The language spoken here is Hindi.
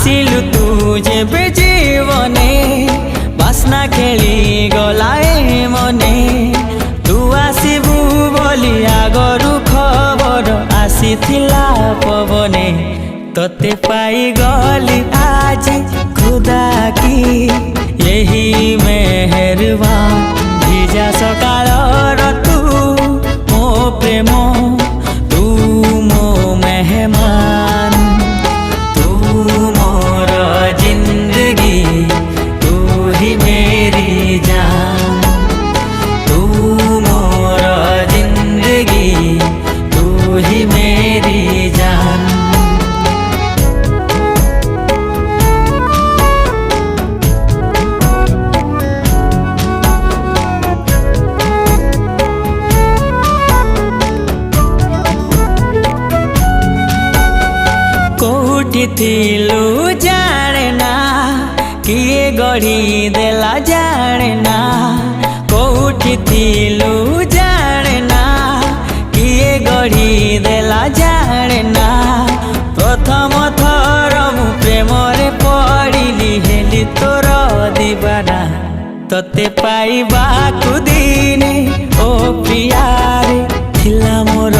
आसिलु तू जेबे जीवने बास्ना खेली गलाए मने तू आसिबु बोली आगरु खबर आसीथिला पवने तोते पाई गली आज खुदा की यही मेहरबान भिजा सकाल तू मो प्रेम तू मो मेहमान तू मोर जिंदगी तू ही मेरी जान तू मोर जिंदगी तू ही मेरी जान। थिलु जाने ना किए गढ़ी देला जाने ना कोठी थिलु जाने ना किए गढ़ी देला जाने ना प्रथम थर मु प्रेम रे पड़िली हेली तोर दीवाना तोते पाइबा कुदिने ओ प्रिया रे थिला मोर।